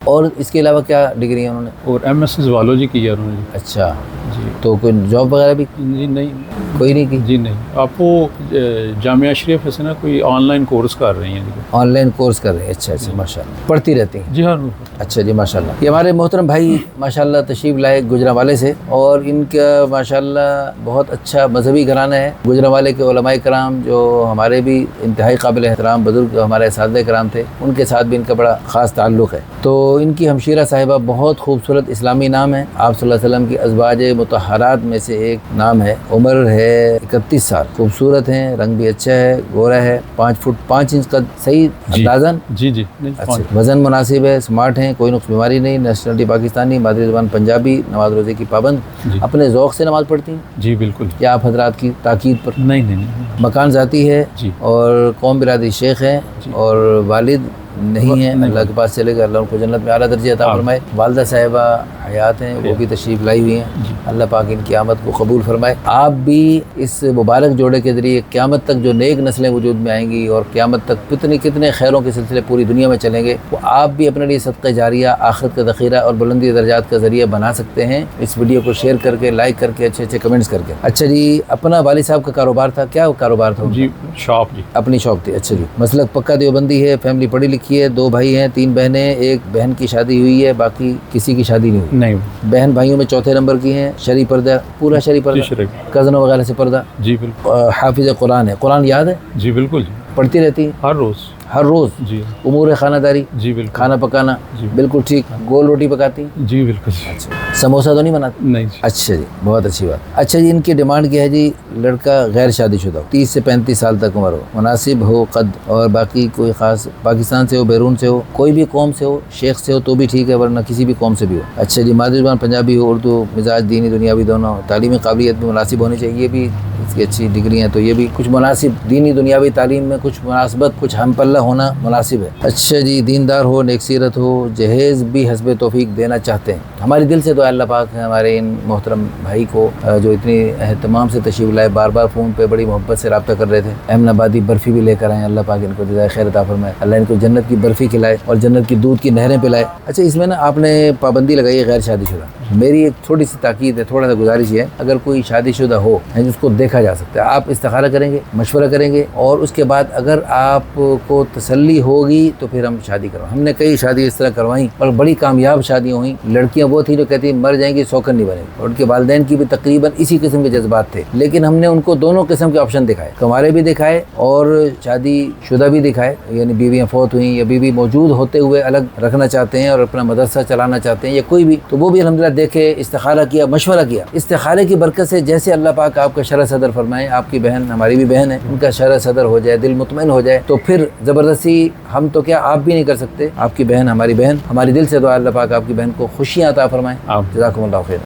और इसके अलावा क्या डिग्री है उन्होंने? और एमएससी ज़ूलॉजी की है उन्होंने। अच्छा जी। तो कोई जॉब वगैरह भी जी नहीं। कोई नहीं की? जी नहीं। आप वो जामिया अशरिया से ना कोई ऑनलाइन कोर्स कर रही हैं। ऑनलाइन कोर्स कर रहे हैं? अच्छा अच्छा, माशाल्लाह। पढ़ती रहती हैं? जी हाँ। अच्छा जी, माशाल्लाह। ये हमारे मोहतरम भाई माशाल्लाह तशरीफ़ लाए गुजरांवाले से, और इनका माशाल्लाह बहुत अच्छा मजहबी घराना है। गुजरांवाले के उलमाए कराम जो हमारे भी इंतहाई काबिल एहतराम बुजुर्ग हमारे असातिज़े कराम थे, उनके साथ भी इनका बड़ा ख़ास ताल्लुक़ है। तो इनकी हमशीरा साहिबा बहुत खूबसूरत इस्लामी नाम है। आप सल्लल्लाहु अलैहि वसल्लम की अज़वाज मुतहरात में से एक नाम है। उम्र है 31 साल। खूबसूरत हैं, रंग भी अच्छा है, गोरा है, 5 फुट 5 इंच का सही अंदाज़न। जी जी। अच्छा, वज़न मुनासिब है, स्मार्ट हैं, कोई नुक्स बीमारी नहीं, नेशनलिटी पाकिस्तानी, मादरी ज़ुबान पंजाबी, नमाज रोज़े की पाबंद, अपने ज़ौक़ से नमाज़ पढ़ती हैं? जी बिल्कुल। या आप हजरात की ताकीद पर? नहीं नहीं नहीं। मकान ज़ाती है जी। और कौम बिरादरी शेख है, और वालिद नहीं है, अल्लाह के पास चलेगा, अल्लाह उनको जन्नत में आला दर्जे अता फरमाए। वालदा साहिबा हयात हैं, वो भी तशरीफ़ लाई हुई हैं, अल्लाह पाक इनकी आमद को कबूल फरमाए। आप भी इस मुबारक जोड़े के ज़रिए क़यामत तक जो नेक नस्लें वजूद में आएंगी और क़यामत तक कितने कितने खैरों के सिलसिले पूरी दुनिया में चलेंगे, वो आप भी अपने लिए सदक़ा जारिया, आखिरत का ज़ख़ीरा और बुलंदी दर्जात का ज़रिया बना सकते हैं, इस वीडियो को शेयर करके, लाइक करके, अच्छे अच्छे कमेंट्स करके। अच्छा जी, अपना वालिद साहब का कारोबार था, क्या कारोबार था? जी शॉप। जी अपनी शॉप थी। अच्छा जी, मसलक पक्का देवबंदी है, फैमिली पढ़ी लिखी है, 2 भाई हैं, 3 बहनें, एक बहन की शादी हुई है, बाकी किसी की शादी नहीं हुई। नहीं। बहन भाइयों में चौथे नंबर की हैं, शरी पर्दा, पूरा शरी पर्दा, कज़नों वगैरह से पर्दा। जी बिल्कुल। हाफिज़ कुरान है, कुरान याद है? जी बिल्कुल। पढ़ती रहती है हर रोज़? हर रोज़। जी। उमूर खानादारी? जी बिल्कुल। खाना पकाना? जी बिल्कुल ठीक। गोल रोटी पकाती हैं? जी बिल्कुल। अच्छा, समोसा तो नहीं बनाती? नहीं। अच्छा जी, बहुत अच्छी बात। अच्छा जी, इनकी डिमांड क्या है जी? लड़का गैर शादीशुदा हो, 30 से 35 साल तक उम्र हो, मुनासिब हो कद, और बाकी कोई ख़ास पाकिस्तान से हो, बैरून से हो, कोई भी कौम से हो, शेख से हो तो भी ठीक है, वरना किसी भी कौम से भी हो। अच्छा जी, मादरी ज़ुबान पंजाबी हो, उर्दू, मिजाज दीनी दुनियावी दोनों, तालीमी काबिलियत भी मुनासिब होनी चाहिए, ये भी इसकी अच्छी डिग्री हैं, तो ये भी कुछ मुनासिब दीनी दुनियावी तालीम में कुछ मुनासबत, कुछ हम पल्ला होना मुनासिब है। अच्छा जी, दीनदार हो, नेक सीरत हो, जहेज़ भी हस्बे तौफीक देना चाहते हैं। हमारी दिल से तो अल्लाह पाक है हमारे इन मोहतरम भाई को जो इतनी एहतमाम से तशरीफ़ लाए, बार बार फ़ोन पे बड़ी मोहब्बत से रब्ता कर रहे थे, अहमदाबादी बर्फ़ी भी लेकर आए, अल्लाह पाक इनको जज़ाए खैर अता फरमाए, अल्लाह इनको जन्नत की बर्फ़ी खिलाए और जन्नत की दूध की नहरें पिलाए। अच्छा, इसमें ना आपने पाबंदी लगाई है गैर शादीशुदा। मेरी एक थोड़ी सी ताकीद है, थोड़ा सा गुजारिश है, अगर कोई शादीशुदा हो जिसको देखा जा सकता है, आप इस्तिखारा करेंगे, मशवरा करेंगे, और उसके बाद अगर आपको तसल्ली होगी तो फिर हम शादी करवाएं। हमने कई शादी इस तरह करवाई और बड़ी कामयाब शादियाँ हुई। लड़कियाँ वो थी जो कहती मर जाएंगी सौकन नहीं बनेगी, और उनके वालिदैन की भी तकरीबन इसी किस्म के जज्बात थे, लेकिन हमने उनको दोनों किस्म के ऑप्शन दिखाए, कुंवारे भी दिखाए और शादी शुदा भी दिखाए, यानी बीवियाँ फौत हुई या बीवी मौजूद होते हुए अलग रखना चाहते हैं और अपना मदरसा चलाना चाहते हैं या कोई भी, तो वो भी अल्हम्दुलिल्लाह देखे, इस्तिखारा किया, मशवरा किया। इस्तिखारे की बरकत से जैसे अल्लाह पाक आपका शरह सदर फरमाए, आपकी बहन हमारी भी बहन है, उनका शरह सदर हो जाए, दिल मुतमईन हो जाए, तो फिर ज़बरदस्ती हम तो क्या आप भी नहीं कर सकते, आपकी बहन हमारी बहन, हमारी दिल से दुआ अल्लाह पाक आपकी बहन को खुशियाँ अता फरमाए। जज़ाकुमुल्लाह खैर।